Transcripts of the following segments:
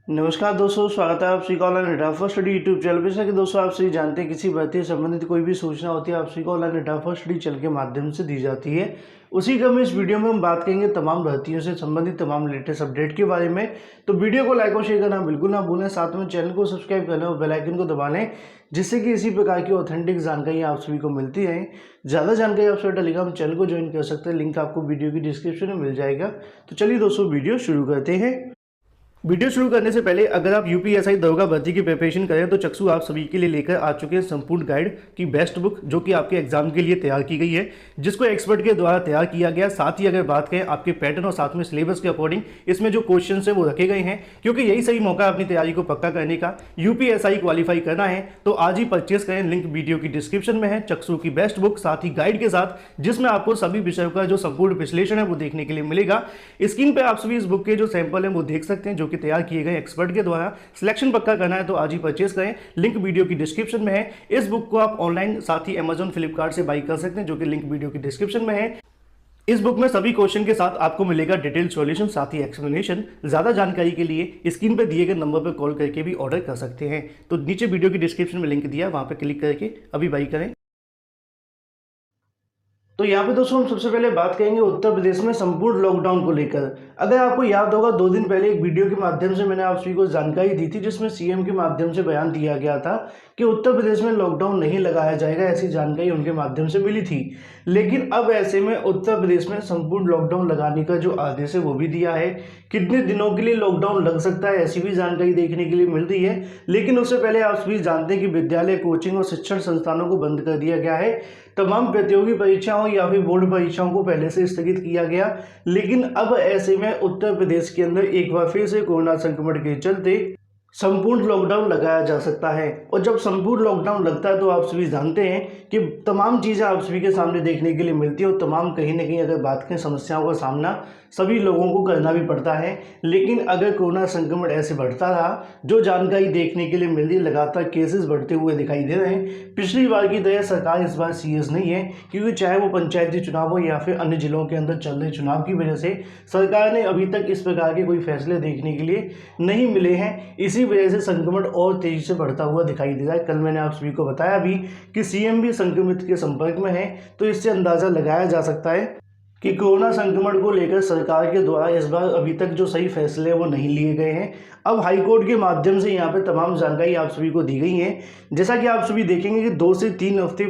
नमस्कार दोस्तों, स्वागत है आप सभी का online data first study YouTube channel पर। जैसा कि दोस्तों आप सभी जानते हैं, किसी भर्ती से संबंधित कोई भी सूचना होती है आप सभी को online data first study channel के माध्यम से दी जाती है। उसी क्रम में इस वीडियो में हम बात करेंगे तमाम भर्तियों से संबंधित तमाम लेटेस्ट अपडेट के बारे में। तो वीडियो को लाइक और शेयर करना बिल्कुल ना भूलें, साथ में चैनल को सब्सक्राइब कर लें और बेल आइकन को दबा लें, जिससे कि इसी प्रकार की ऑथेंटिक जानकारी आप सभी को मिलती है। ज़्यादा जानकारी आप सभी टेलीग्राम चैनल को ज्वाइन कर सकते हैं, लिंक आपको वीडियो की डिस्क्रिप्शन में मिल जाएगा। तो चलिए दोस्तों, वीडियो शुरू करते हैं। वीडियो शुरू करने से पहले अगर आप यूपीएसआई दरोगा भर्ती की प्रिपरेशन करें तो चक्षु आप सभी के लिए लेकर आ चुके हैं संपूर्ण गाइड की बेस्ट बुक, जो कि आपके एग्जाम के लिए तैयार की गई है, जिसको एक्सपर्ट के द्वारा तैयार किया गया। साथ ही अगर बात करें आपके पैटर्न और साथ में सिलेबस के अकॉर्डिंग इसमें जो क्वेश्चन है वो रखे गए हैं, क्योंकि यही सही मौका है अपनी तैयारी को पक्का करने का। यूपीएसआई क्वालिफाई करना है तो आज ही परचेस करें, लिंक वीडियो की डिस्क्रिप्शन में है। चक्षु की बेस्ट बुक साथ ही गाइड के साथ, जिसमें आपको सभी विषयों का जो संपूर्ण विश्लेषण है वो देखने के लिए मिलेगा। स्क्रीन पर आप सभी इस बुक के जो सैंपल है वो देख सकते हैं, जो कि तैयार किए गए एक्सपर्ट के द्वारा। सिलेक्शन पक्का करना है तो आज ही परचेस करें, लिंक वीडियो की डिस्क्रिप्शन में है। इस बुक को आप ऑनलाइन साथ ही अमेजॉन फ्लिपकार्ट से बाई कर सकते हैं, जो कि लिंक वीडियो की डिस्क्रिप्शन में है। इस बुक में सभी क्वेश्चन के साथ आपको मिलेगा डिटेल सॉल्यूशन, साथ ही एक्सप्लेनेशन। ज्यादा जानकारी के लिए स्क्रीन पर दिए गए नंबर पर कॉल करके भी ऑर्डर कर सकते हैं। तो नीचे वीडियो की डिस्क्रिप्शन में लिंक दिया, वहां पर क्लिक करके अभी बाई करें। तो यहाँ पे दोस्तों हम सबसे पहले बात करेंगे उत्तर प्रदेश में संपूर्ण लॉकडाउन को लेकर। अगर आपको याद होगा, 2 दिन पहले एक वीडियो के माध्यम से मैंने आप सभी को जानकारी दी थी, जिसमें सीएम के माध्यम से बयान दिया गया था कि उत्तर प्रदेश में लॉकडाउन नहीं लगाया जाएगा। ऐसी जानकारी उनके माध्यम से मिली थी। लेकिन अब ऐसे में उत्तर प्रदेश में संपूर्ण लॉकडाउन लगाने का जो आदेश है वो भी दिया है। कितने दिनों के लिए लॉकडाउन लग सकता है, ऐसी भी जानकारी देखने के लिए मिल रही है। लेकिन उससे पहले आप सभी जानते हैं कि विद्यालय, कोचिंग और शिक्षण संस्थानों को बंद कर दिया गया है। तमाम प्रतियोगी परीक्षाओं या फिर बोर्ड परीक्षाओं को पहले से स्थगित किया गया। लेकिन अब ऐसे में उत्तर प्रदेश के अंदर एक बार फिर से कोरोना संक्रमण के चलते संपूर्ण लॉकडाउन लगाया जा सकता है। और जब संपूर्ण लॉकडाउन लगता है तो आप सभी जानते हैं कि तमाम चीज़ें आप सभी के सामने देखने के लिए मिलती है, और तमाम कहीं ना कहीं अगर बात करें समस्याओं का सामना सभी लोगों को करना भी पड़ता है। लेकिन अगर कोरोना संक्रमण ऐसे बढ़ता रहा, जो जानकारी देखने के लिए मिल रही है, लगातार केसेस बढ़ते हुए दिखाई दे रहे हैं। पिछली बार की तरह सरकार इस बार सीरियस नहीं है, क्योंकि चाहे वो पंचायती चुनाव हो या फिर अन्य जिलों के अंदर चल रहे चुनाव की वजह से सरकार ने अभी तक इस प्रकार के कोई फैसले देखने के लिए नहीं मिले हैं। इसी वजह से संक्रमण और तेजी से बढ़ता हुआ दिखाई दे रहा है। कल मैंने आप सभी को बताया भी कि सीएम भी संक्रमित के संपर्क में है, तो इससे अंदाजा लगाया जा सकता है कि कोरोना संक्रमण को लेकर सरकार के द्वारा इस बार अभी तक जो सही फैसले हैं वो नहीं लिए गए हैं। अब हाईकोर्ट के माध्यम से यहाँ पे तमाम जानकारी आप सभी को दी गई है। जैसा कि आप सभी देखेंगे कि 2 से 3 हफ्ते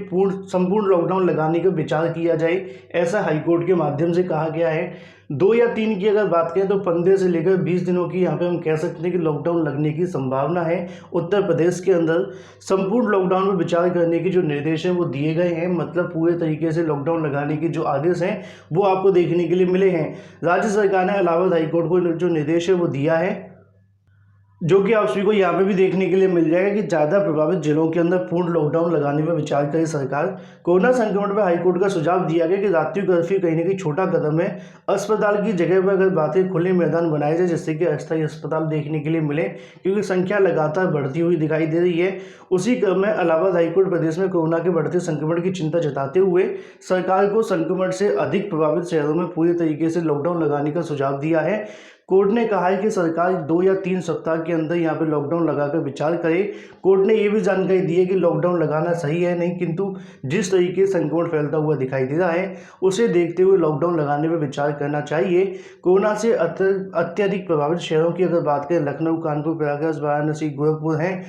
संपूर्ण लॉकडाउन लगाने का विचार किया जाए, ऐसा हाईकोर्ट के माध्यम से कहा गया है। 2 या 3 की अगर बात करें तो 15 से लेकर 20 दिनों की यहाँ पे हम कह सकते हैं कि लॉकडाउन लगने की संभावना है। उत्तर प्रदेश के अंदर संपूर्ण लॉकडाउन पर विचार करने के जो निर्देश हैं वो दिए गए हैं, मतलब पूरे तरीके से लॉकडाउन लगाने के जो आदेश हैं वो आपको देखने के लिए मिले हैं। राज्य सरकार ने इलाहाबाद हाईकोर्ट को जो निर्देश है वो दिया है, जो कि आप सभी को यहाँ पे भी देखने के लिए मिल जाएगा कि ज़्यादा प्रभावित जिलों के अंदर पूर्ण लॉकडाउन लगाने पर विचार करे सरकार। कोरोना संक्रमण पर हाईकोर्ट का सुझाव दिया गया कि रात्रि कर्फ्यू कहीं ना कहीं छोटा कदम है। अस्पताल की जगह पर अगर बातें खुले मैदान बनाए जाए, जिससे कि अस्थायी अस्पताल देखने के लिए मिले, क्योंकि संख्या लगातार बढ़ती हुई दिखाई दे रही है। उसी क्रम में इलाहाबाद हाईकोर्ट प्रदेश में कोरोना के बढ़ते संक्रमण की चिंता जताते हुए सरकार को संक्रमण से अधिक प्रभावित शहरों में पूरी तरीके से लॉकडाउन लगाने का सुझाव दिया है। कोर्ट ने कहा है कि सरकार 2 या 3 सप्ताह के अंदर यहाँ पे लॉकडाउन लगाकर विचार करे। कोर्ट ने ये भी जानकारी दी है कि लॉकडाउन लगाना सही है नहीं, किंतु जिस तरीके से संक्रमण फैलता हुआ दिखाई दे रहा है उसे देखते हुए लॉकडाउन लगाने पर विचार करना चाहिए। कोरोना से अत्यधिक प्रभावित शहरों की अगर बात करें, लखनऊ, कानपुर, प्रयागराज, वाराणसी, गोरखपुर हैं।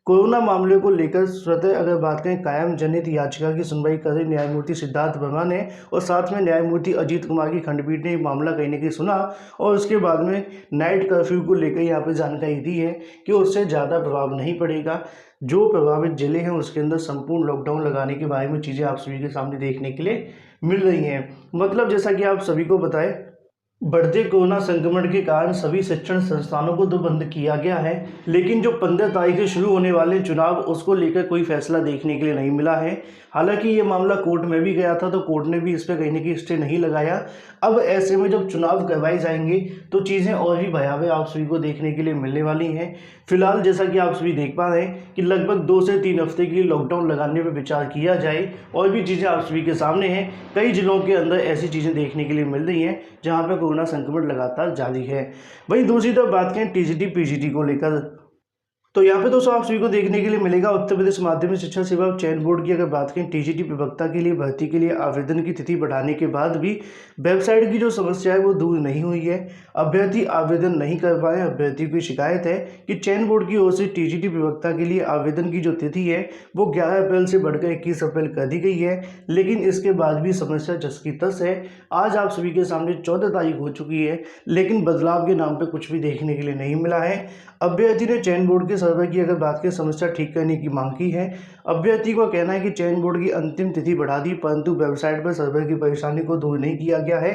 कोरोना मामले को लेकर स्वतः अगर बात करें, कायम जनित याचिका की सुनवाई कर रहे न्यायमूर्ति सिद्धार्थ वर्मा ने और साथ में न्यायमूर्ति अजीत कुमार की खंडपीठ ने मामला कहीं ना कहीं सुना, और उसके बाद में नाइट कर्फ्यू को लेकर यहाँ पे जानकारी दी है कि उससे ज़्यादा प्रभाव नहीं पड़ेगा। जो प्रभावित जिले हैं उसके अंदर संपूर्ण लॉकडाउन लगाने के बारे में चीज़ें आप सभी के सामने देखने के लिए मिल रही हैं। मतलब जैसा कि आप सभी को बताएं, बढ़ते कोरोना संक्रमण के कारण सभी शिक्षण संस्थानों को तो बंद किया गया है, लेकिन जो 15 तारीख से शुरू होने वाले चुनाव, उसको लेकर कोई फैसला देखने के लिए नहीं मिला है। हालांकि ये मामला कोर्ट में भी गया था, तो कोर्ट ने भी इस पर कहीं ना कहीं स्टे नहीं लगाया। अब ऐसे में जब चुनाव करवाए जाएंगे तो चीज़ें और भी भयावह आप सभी को देखने के लिए मिलने वाली हैं। फिलहाल जैसा कि आप सभी देख पा रहे हैं कि लगभग 2 से 3 हफ्ते के लिए लॉकडाउन लगाने पर विचार किया जाए। और भी चीज़ें आप सभी के सामने हैं, कई जिलों के अंदर ऐसी चीज़ें देखने के लिए मिल रही हैं जहाँ पर कोरोना संक्रमण लगातार जारी है। वहीं दूसरी तरफ बात करें टीजीटी पीजीटी को लेकर, तो यहाँ पे दोस्तों आप सभी को देखने के लिए मिलेगा उत्तर प्रदेश माध्यमिक शिक्षा सेवा चयन बोर्ड की अगर बात करें टीजीटी प्रवक्ता के लिए भर्ती के लिए आवेदन की तिथि बढ़ाने के बाद भी वेबसाइट की जो समस्या है वो दूर नहीं हुई है। अभ्यर्थी आवेदन नहीं कर पाए। अभ्यर्थी की शिकायत है कि चयन बोर्ड की ओर से टीजीटी प्रवक्ता के लिए आवेदन की जो तिथि है वो 11 अप्रैल से बढ़कर 21 अप्रैल कर दी गई है, लेकिन इसके बाद भी समस्या जस की तस है। आज आप सभी के सामने 14 तारीख हो चुकी है, लेकिन बदलाव के नाम पर कुछ भी देखने के लिए नहीं मिला है। अभ्यर्थी ने चयन बोर्ड के सर्वर की अगर बात करें समस्या ठीक करने की मांग की है। अभ्यर्थी को कहना है कि चयन बोर्ड की अंतिम तिथि बढ़ा दी, परंतु वेबसाइट पर सर्वर की परेशानी को दूर नहीं किया गया है।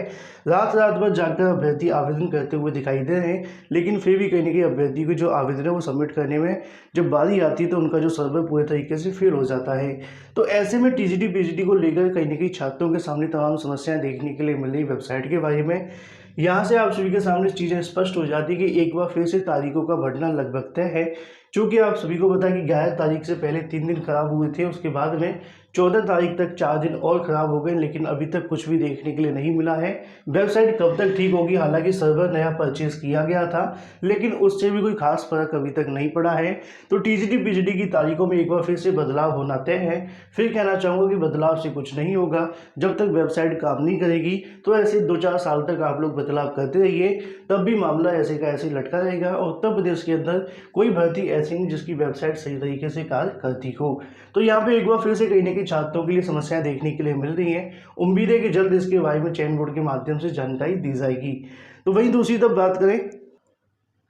रात भर जाकर अभ्यर्थी आवेदन करते हुए दिखाई दे रहे हैं, लेकिन फिर भी कहीं ना कहीं अभ्यर्थी को जो आवेदन है वो सबमिट करने में जब बारी आती है तो उनका जो सर्वर पूरे तरीके से फेल हो जाता है। तो ऐसे में टीजीटी पीजीटी को लेकर कहीं ना कहीं छात्रों के सामने तमाम समस्याएं देखने के लिए मिल रही वेबसाइट के बारे में। यहाँ से आप सभी के सामने चीज़ें स्पष्ट हो जाती है कि एक बार फिर से तारीखों का बढ़ना लगभग तय है। चूँकि आप सभी को पता है कि 11 तारीख से पहले 3 दिन खराब हुए थे, उसके बाद में 14 तारीख तक 4 दिन और ख़राब हो गए, लेकिन अभी तक कुछ भी देखने के लिए नहीं मिला है। वेबसाइट कब तक ठीक होगी? हालांकि सर्वर नया परचेज किया गया था, लेकिन उससे भी कोई खास फर्क अभी तक नहीं पड़ा है। तो टीजीटी पीजीटी की तारीखों में एक बार फिर से बदलाव होना तय है। फिर कहना चाहूँगा कि बदलाव से कुछ नहीं होगा। जब तक वेबसाइट काम नहीं करेगी तो ऐसे 2-4 साल तक आप लोग बदलाव करते रहिए, तब भी मामला ऐसे का ऐसे लटका रहेगा। और उत्तर प्रदेश के अंदर कोई भर्ती ऐसी नहीं जिसकी वेबसाइट सही तरीके से कार्य करती हो। तो यहाँ पे एक बार फिर से कहीं ना कहीं छात्रों के लिए समस्याएं देखने के लिए मिल रही हैं। उम्मीद है कि जल्द इसके बारे में चयन बोर्ड के माध्यम से जानकारी दी जाएगी। तो वहीं दूसरी तरफ बात करें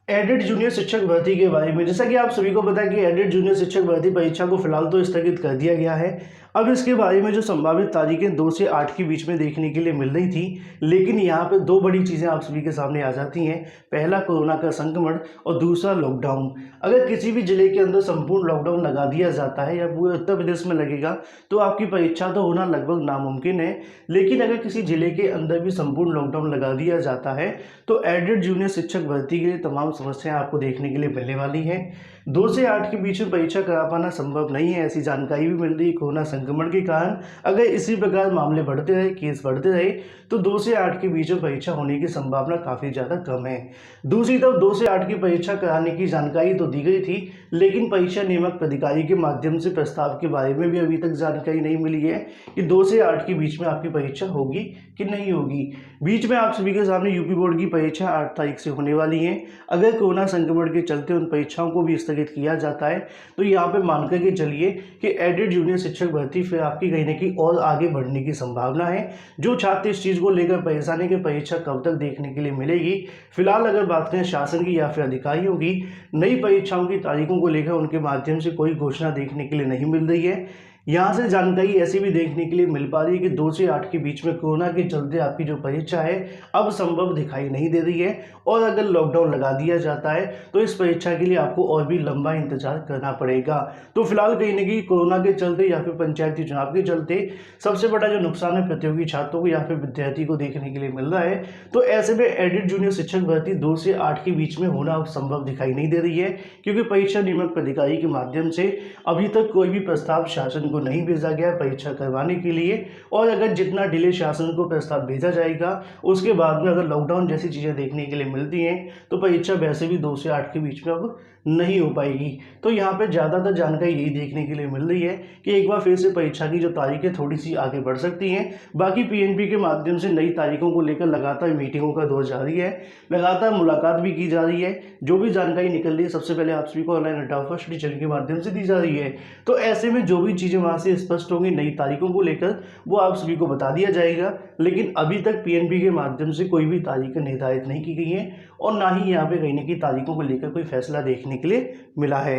एडेड जूनियर शिक्षक भर्ती के बारे में, जैसा कि आप सभी को पता है कि एडेड जूनियर शिक्षक भर्ती परीक्षा को फिलहाल तो स्थगित कर दिया गया है। अब इसके बारे में जो संभावित तारीखें 2 से 8 के बीच में देखने के लिए मिल रही थी, लेकिन यहाँ पे 2 बड़ी चीज़ें आप सभी के सामने आ जाती हैं। पहला कोरोना का संक्रमण और दूसरा लॉकडाउन। अगर किसी भी जिले के अंदर संपूर्ण लॉकडाउन लगा दिया जाता है या पूरे उत्तर प्रदेश में लगेगा तो आपकी परीक्षा तो होना लगभग नामुमकिन है। लेकिन अगर किसी जिले के अंदर भी संपूर्ण लॉकडाउन लगा दिया जाता है तो एडेड जूनियर शिक्षक भर्ती के लिए तमाम समस्याएं आपको देखने के लिए मिलने वाली हैं। 2 से 8 के बीच में परीक्षा करा पाना संभव नहीं है, ऐसी जानकारी भी मिल रही है। कोरोना संक्रमण के कारण अगर इसी प्रकार मामले बढ़ते रहे, केस बढ़ते रहे, तो 2 से 8 के बीच में परीक्षा होने की संभावना काफ़ी ज़्यादा कम है। दूसरी तरफ 2 से 8 की परीक्षा कराने की जानकारी तो दी गई थी, लेकिन परीक्षा नियामक प्राधिकारी के माध्यम से प्रस्ताव के बारे में भी अभी तक जानकारी नहीं मिली है कि 2 से 8 के बीच में आपकी परीक्षा होगी कि नहीं होगी। बीच में आप सभी के सामने यूपी बोर्ड की परीक्षा 8 तारीख से होने वाली है। अगर कोरोना संक्रमण के चलते उन परीक्षाओं को भी स्थगित किया जाता है तो यहाँ पे मान करके चलिए कि एडेड जूनियर शिक्षक भर्ती फिर आपकी कहीं ना कहीं और आगे बढ़ने की संभावना है। जो छात्र इस चीज़ को लेकर परेशानी की परीक्षा कब तक देखने के लिए मिलेगी, फिलहाल अगर बात करें शासन की या फिर अधिकारियों की, नई परीक्षाओं की तारीखों को लेकर उनके माध्यम से कोई घोषणा देखने के लिए नहीं मिल रही है। यहाँ से जानकारी ऐसी भी देखने के लिए मिल पा रही है कि 2 से 8 के बीच में कोरोना के चलते आपकी जो परीक्षा है अब संभव दिखाई नहीं दे रही है, और अगर लॉकडाउन लगा दिया जाता है तो इस परीक्षा के लिए आपको और भी लंबा इंतजार करना पड़ेगा। तो फिलहाल कहीं ना कहीं कोरोना के चलते या फिर पंचायती चुनाव के चलते सबसे बड़ा जो नुकसान है प्रतियोगी छात्रों को या फिर विद्यार्थी को देखने के लिए मिल रहा है। तो ऐसे में एडेड जूनियर शिक्षक भर्ती 2 से 8 के बीच में होना अब संभव दिखाई नहीं दे रही है, क्योंकि परीक्षा नियामक प्राधिकारी के माध्यम से अभी तक कोई भी प्रस्ताव शासन को नहीं भेजा गया परीक्षा करवाने के लिए। और अगर जितना डिले शासन को प्रस्ताव भेजा जाएगा उसके बाद में अगर लॉकडाउन जैसी चीज़ें देखने के लिए मिलती हैं तो परीक्षा वैसे भी 2 से 8 के बीच में अब नहीं हो पाएगी। तो यहाँ पे ज़्यादातर जानकारी यही देखने के लिए मिल रही है कि एक बार फिर से परीक्षा की जो तारीखें थोड़ी सी आगे बढ़ सकती हैं। बाकी पीएनबी के माध्यम से नई तारीखों को लेकर लगातार मीटिंगों का दौर जारी है, लगातार मुलाकात भी की जा रही है। जो भी जानकारी निकल रही है सबसे पहले आप सभी को ऑनलाइन अड्डा फर्स्ट स्टडी चैनल के माध्यम से दी जा रही है। तो ऐसे में जो भी चीज़ें वहाँ से स्पष्ट होंगी नई तारीखों को लेकर वो आप सभी को बता दिया जाएगा। लेकिन अभी तक पीएनबी के माध्यम से कोई भी तारीखें निर्धारित नहीं की गई हैं और ना ही यहाँ पे कहीं ना कहीं तारीखों को लेकर कोई फैसला देखने के लिए मिला है।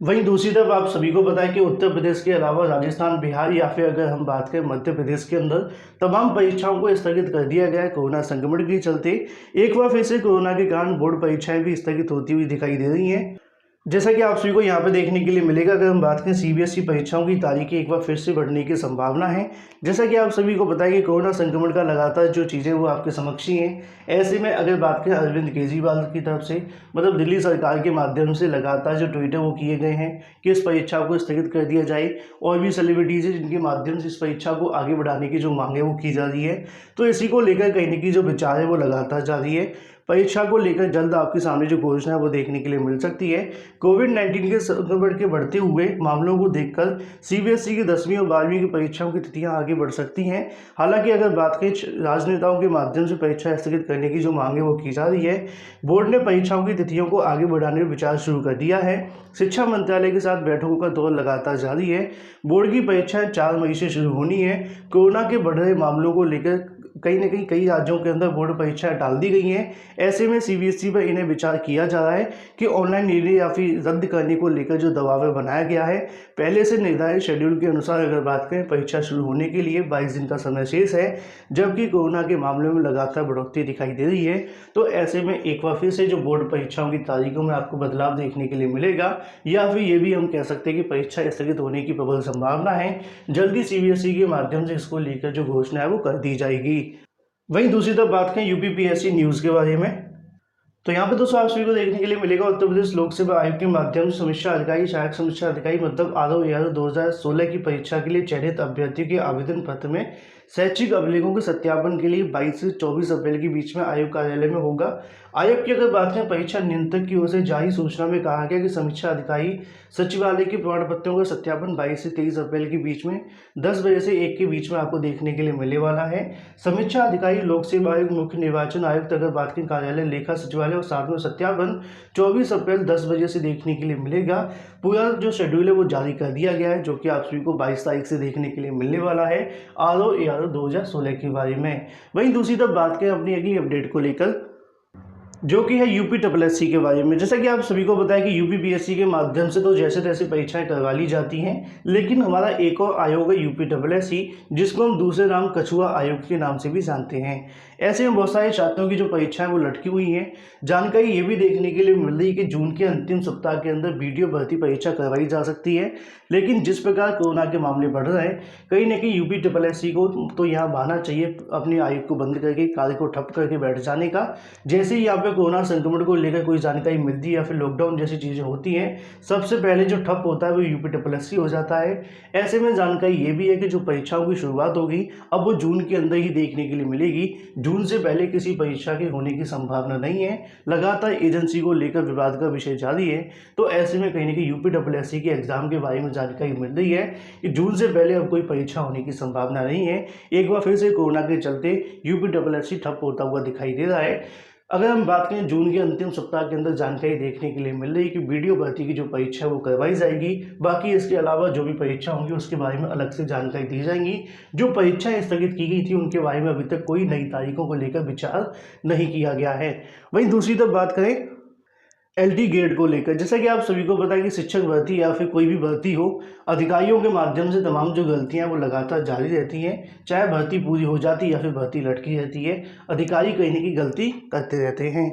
वहीं दूसरी तरफ आप सभी को पता है कि उत्तर प्रदेश के अलावा राजस्थान, बिहार या फिर अगर हम बात करें मध्य प्रदेश के अंदर तमाम परीक्षाओं को स्थगित कर दिया गया है कोरोना संक्रमण के चलते। एक बार फिर से कोरोना के कारण बोर्ड परीक्षाएं भी स्थगित होती हुई दिखाई दे रही हैं। जैसा कि आप सभी को यहाँ पे देखने के लिए मिलेगा, अगर हम बात करें सीबीएसई परीक्षाओं की तारीखें एक बार फिर से बढ़ने की संभावना है। जैसा कि आप सभी को पता है कि कोरोना संक्रमण का लगातार जो चीज़ें वो आपके समक्ष ही हैं। ऐसे में अगर बात करें अरविंद केजरीवाल की तरफ से, मतलब दिल्ली सरकार के माध्यम से लगातार जो ट्वीट है वो किए गए हैं कि इस परीक्षा को स्थगित कर दिया जाए, और भी सेलिब्रिटीज़ हैं जिनके माध्यम से इस परीक्षा को आगे बढ़ाने की जो मांग है वो की जा रही है। तो इसी को लेकर कहीं न कहीं जो विचार है वो लगातार जारी है। परीक्षा को लेकर जल्द आपके सामने जो घोषणा है वो देखने के लिए मिल सकती है। कोविड-19 के संक्रमण के बढ़ते हुए मामलों को देखकर सीबीएसई की 10वीं और 12वीं की परीक्षाओं की तिथियां आगे बढ़ सकती हैं। हालांकि अगर बात करें राजनेताओं के माध्यम से परीक्षा स्थगित करने की जो मांग है वो की जा रही है, बोर्ड ने परीक्षाओं की तिथियों को आगे बढ़ाने पर विचार शुरू कर दिया है। शिक्षा मंत्रालय के साथ बैठकों का दौर लगातार जारी है। बोर्ड की परीक्षाएं 4 मई से शुरू होनी है। कोरोना के बढ़ रहे मामलों को लेकर कहीं न कहीं कई राज्यों के अंदर बोर्ड परीक्षाएं टाल दी गई हैं। ऐसे में सीबीएसई पर इन्हें विचार किया जा रहा है कि ऑनलाइन निर्णय या फिर रद्द करने को लेकर जो दबाव है बनाया गया है। पहले से निर्धारित शेड्यूल के अनुसार अगर बात करें, परीक्षा शुरू होने के लिए 22 दिन का समय शेष है, जबकि कोरोना के मामलों में लगातार बढ़ोतरी दिखाई दे रही है। तो ऐसे में एक बार फिर से जो बोर्ड परीक्षाओं की तारीखों में आपको बदलाव देखने के लिए मिलेगा, या फिर ये भी हम कह सकते हैं कि परीक्षा स्थगित होने की प्रबल संभावना है। जल्दी सीबीएसई के माध्यम से इसको लेकर जो घोषणा है वो कर दी जाएगी। वहीं दूसरी तरफ बात करें यूपीपीएससी न्यूज़ के बारे में, तो यहाँ पे दोस्तों आप सभी को देखने के लिए मिलेगा उत्तर प्रदेश लोक सेवा आयोग के माध्यम से समीक्षा अधिकारी, सहायक समीक्षा अधिकारी मतलब आरओ 2016 की परीक्षा के लिए चयनित अभ्यर्थियों के आवेदन पत्र में शैक्षिक अभिलेखों के सत्यापन के लिए 22 से 24 अप्रैल के बीच में आयोग कार्यालय में होगा। आयोग की अगर बात करें, परीक्षा नियंत्रक की ओर से जारी सूचना में कहा गया कि समीक्षा अधिकारी सचिवालय के प्रमाण पत्रों का सत्यापन 22 से 23 अप्रैल के बीच में 10 बजे से 1 के बीच में आपको देखने के लिए मिलने वाला है। समीक्षा अधिकारी लोक सेवा आयोग, मुख्य निर्वाचन आयुक्त अगर बात करें कार्यालय, लेखा सचिवालय और साथ में सत्यापन 24 अप्रैल 10 बजे से देखने के लिए मिलेगा। पूरा जो शेड्यूल है वो जारी कर दिया गया है, जो कि आप सभी को 22 तारीख से देखने के लिए मिलने वाला है आरओ 2016 के बारे में। वहीं दूसरी तरफ बात करें अपनी अगली अपडेट को लेकर, जो कि है यूपीएससी के बारे में। जैसा कि आप सभी को पता है कि यूपीपीएससी के माध्यम से तो जैसे तैसे परीक्षाएं करवा ली जाती हैं, लेकिन हमारा एक और आयोग है यूपीएससी, जिसको हम दूसरे नाम कछुआ आयोग के नाम से भी जानते हैं। ऐसे में बहुत सारे छात्रों की जो परीक्षाएं वो लटकी हुई हैं। जानकारी ये भी देखने के लिए मिल रही है कि जून के अंतिम सप्ताह के अंदर वीडियो भर्ती परीक्षा करवाई जा सकती है, लेकिन जिस प्रकार कोरोना के मामले बढ़ रहे हैं, कहीं ना कहीं यूपीएससी को तो यहाँ बहाना चाहिए अपने आयोग को बंद करके कार्य को ठप करके बैठ जाने का। जैसे ही यहाँ पे कोरोना संक्रमण को लेकर कोई जानकारी मिलती है या फिर लॉकडाउन जैसी चीज़ें होती हैं, सबसे पहले जो ठप होता है वो यूपीएससी हो जाता है। ऐसे में जानकारी ये भी है कि जो परीक्षाओं की शुरुआत होगी अब वो जून के अंदर ही देखने के लिए मिलेगी। जून से पहले किसी परीक्षा के होने की संभावना नहीं है। लगातार एजेंसी को लेकर विवाद का विषय जारी है। तो ऐसे में कहीं ना कहीं यूपीएससी के एग्जाम के बारे में जानकारी मिल रही है कि जून से पहले अब कोई परीक्षा होने की संभावना नहीं है। एक बार फिर से कोरोना के चलते यूपीएससी ठप होता हुआ दिखाई दे रहा है। अगर हम बात करें, जून के अंतिम सप्ताह के अंदर जानकारी देखने के लिए मिल रही है कि वीडियो भर्ती की जो परीक्षा है वो करवाई जाएगी। बाकी इसके अलावा जो भी परीक्षा होंगी उसके बारे में अलग से जानकारी दी जाएंगी। जो परीक्षाएं स्थगित की गई थी उनके बारे में अभी तक कोई नई तारीखों को लेकर विचार नहीं किया गया है। वहीं दूसरी तरफ बात करें एलटी ग्रेड को लेकर, जैसा कि आप सभी को पता है कि शिक्षक भर्ती या फिर कोई भी भर्ती हो, अधिकारियों के माध्यम से तमाम जो गलतियां वो लगातार जारी रहती हैं। चाहे भर्ती पूरी हो जाती है या फिर भर्ती लटकी रहती है, अधिकारी कहीं ना कहीं गलती करते रहते हैं।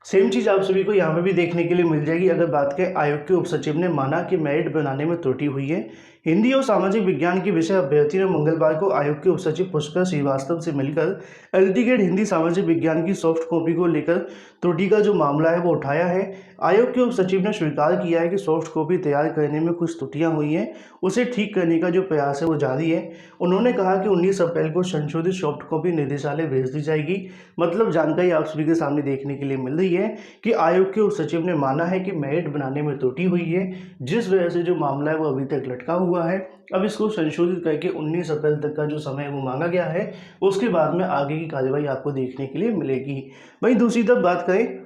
सेम चीज़ आप सभी को यहाँ पे भी देखने के लिए मिल जाएगी। अगर बात करें, आयोग के उप सचिव ने माना कि मेरिट बनाने में त्रुटि हुई है। हिंदी और सामाजिक विज्ञान के विषय अभ्यर्थी ने मंगलवार को आयोग के उप सचिव पुष्कर श्रीवास्तव से मिलकर एलटी ग्रेड हिंदी सामाजिक विज्ञान की सॉफ्ट कॉपी को लेकर त्रुटि का जो मामला है वो उठाया है। आयोग के उप सचिव ने स्वीकार किया है कि सॉफ्ट कॉपी तैयार करने में कुछ त्रुटियां हुई हैं, उसे ठीक करने का जो प्रयास है वो जारी है। उन्होंने कहा कि 19 अप्रैल को संशोधित सॉफ्ट कॉपी निदेशालय भेज दी जाएगी। मतलब जानकारी आप सभी के सामने देखने के लिए मिल रही है कि आयोग के उप सचिव ने माना है कि मेरिट बनाने में त्रुटि हुई है, जिस वजह से जो मामला है वो अभी तक लटका हुआ है। अब इसको संशोधित करके 19 अप्रैल तक का जो समय वो मांगा गया है, उसके बाद में आगे की कार्यवाही आपको देखने के लिए मिलेगी। वहीं दूसरी तरफ बात करें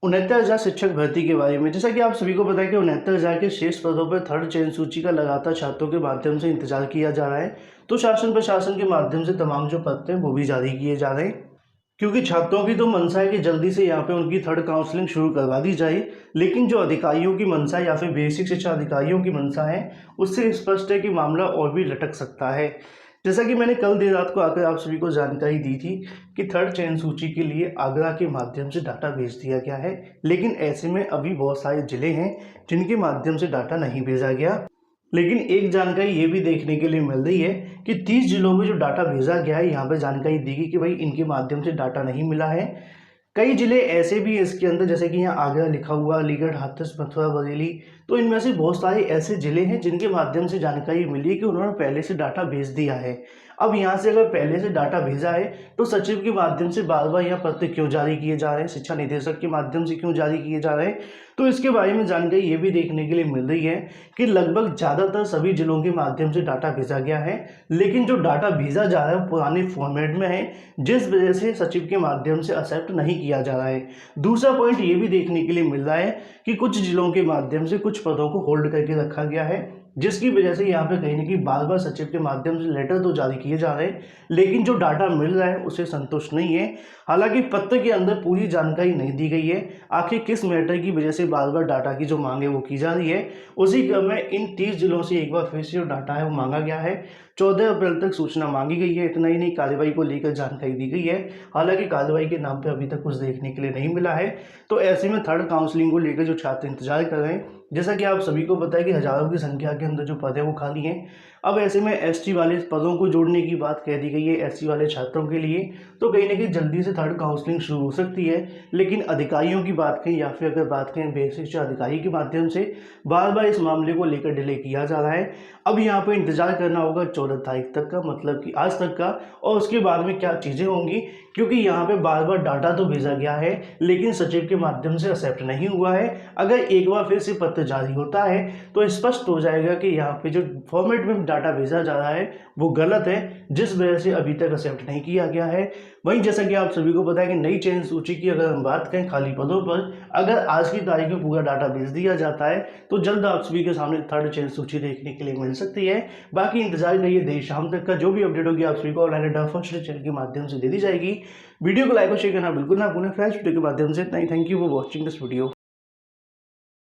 69,000 शिक्षक भर्ती के बारे में, जैसा कि आप सभी को पता है कि 69,000 के शेष पदों पर थर्ड चयन सूची का लगातार छात्रों के माध्यम से इंतजार किया जा रहा है। तो शासन प्रशासन के माध्यम से तमाम जो पद हैं वो भी जारी किए जा रहे हैं, क्योंकि छात्रों की तो मंशा है कि जल्दी से यहाँ पे उनकी थर्ड काउंसलिंग शुरू करवा दी जाए। लेकिन जो अधिकारियों की मंशा या फिर बेसिक शिक्षा अधिकारियों की मंशा है, उससे स्पष्ट है कि मामला और भी लटक सकता है। जैसा कि मैंने कल देर रात को आकर आप सभी को जानकारी दी थी कि थर्ड चयन सूची के लिए आगरा के माध्यम से डाटा भेज दिया गया है, लेकिन ऐसे में अभी बहुत सारे जिले हैं जिनके माध्यम से डाटा नहीं भेजा गया। लेकिन एक जानकारी ये भी देखने के लिए मिल रही है कि 30 जिलों में जो डाटा भेजा गया है, यहाँ पर जानकारी दी गई कि भाई इनके माध्यम से डाटा नहीं मिला है। कई जिले ऐसे भी हैं इसके अंदर, जैसे कि यहाँ आगरा लिखा हुआ, अलीगढ़, हाथरस, मथुरा, बरेली, तो इनमें से बहुत सारे ऐसे जिले हैं जिनके माध्यम से जानकारी मिली है कि उन्होंने पहले से डाटा भेज दिया है। अब यहाँ से अगर पहले से डाटा भेजा है तो सचिव के माध्यम से बार बार यहाँ पत्र क्यों जारी किए जा रहे हैं, शिक्षा निदेशक के माध्यम से क्यों जारी किए जा रहे हैं, तो इसके बारे में जानकारी ये भी देखने के लिए मिल रही है कि लगभग ज़्यादातर सभी जिलों के माध्यम से डाटा भेजा गया है, लेकिन जो डाटा भेजा जा रहा है पुराने फॉर्मेट में है, जिस वजह से सचिव के माध्यम से एक्सेप्ट नहीं किया जा रहा है। दूसरा पॉइंट ये भी देखने के लिए मिल रहा है कि कुछ जिलों के माध्यम से कुछ पदों को होल्ड करके रखा गया है, जिसकी वजह से यहाँ पे कहीं ना कहीं बार बार सचिव के माध्यम से लेटर तो जारी किए जा रहे हैं, लेकिन जो डाटा मिल रहा है उसे संतुष्ट नहीं है। हालांकि पत्र के अंदर पूरी जानकारी नहीं दी गई है आखिर किस मैटर की वजह से बार बार डाटा की जो मांग है वो की जा रही है। उसी क्रम में इन 30 जिलों से एक बार फिर से जो डाटा है वो मांगा गया है। 14 अप्रैल तक सूचना मांगी गई है। इतना ही नहीं, कार्रवाई को लेकर जानकारी दी गई है। हालांकि कार्रवाई के नाम पर अभी तक कुछ देखने के लिए नहीं मिला है। तो ऐसे में थर्ड काउंसलिंग को लेकर जो छात्र इंतजार कर रहे हैं, जैसा कि आप सभी को पता है कि हजारों की संख्या के अंदर जो पद है वो खाली हैं। अब ऐसे में एसटी वाले पदों को जोड़ने की बात कह दी गई है एससी वाले छात्रों के लिए, तो कहीं ना कहीं जल्दी से थर्ड काउंसलिंग शुरू हो सकती है। लेकिन अधिकारियों की बात करें या फिर अगर बात करें बेसिक शिक्षा अधिकारी के माध्यम से बार बार इस मामले को लेकर डिले किया जा रहा है। अब यहाँ पर इंतजार करना होगा 14 तारीख तक का, मतलब कि आज तक का, और उसके बाद में क्या चीज़ें होंगी, क्योंकि यहाँ पे बार बार डाटा तो भेजा गया है लेकिन सचिव के माध्यम से एक्सेप्ट नहीं हुआ है। अगर एक बार फिर से पत्र जारी होता है तो स्पष्ट हो जाएगा कि यहाँ पे जो फॉर्मेट में डाटा भेजा जा रहा है वो गलत है, जिस वजह से अभी तक एक्सेप्ट नहीं किया गया है। वहीं जैसा कि आप सभी को पता है कि नई चयन सूची की अगर हम बात करें खाली पदों पर, अगर आज की तारीख में पूरा डाटा भेज दिया जाता है तो जल्द आप सभी के सामने थर्ड चयन सूची देखने के लिए मिल सकती है। बाकी इंतजार करिए, देर शाम तक का जो भी अपडेट होगी आप सभी को ऑनलाइन फर्स्ट चैनल के माध्यम से दे दी जाएगी। वीडियो को लाइक और शेयर करना बिल्कुल ना भूलें। फ्रेंड्स, वीडियो के माध्यम से इतना ही। Thank you for watching this video.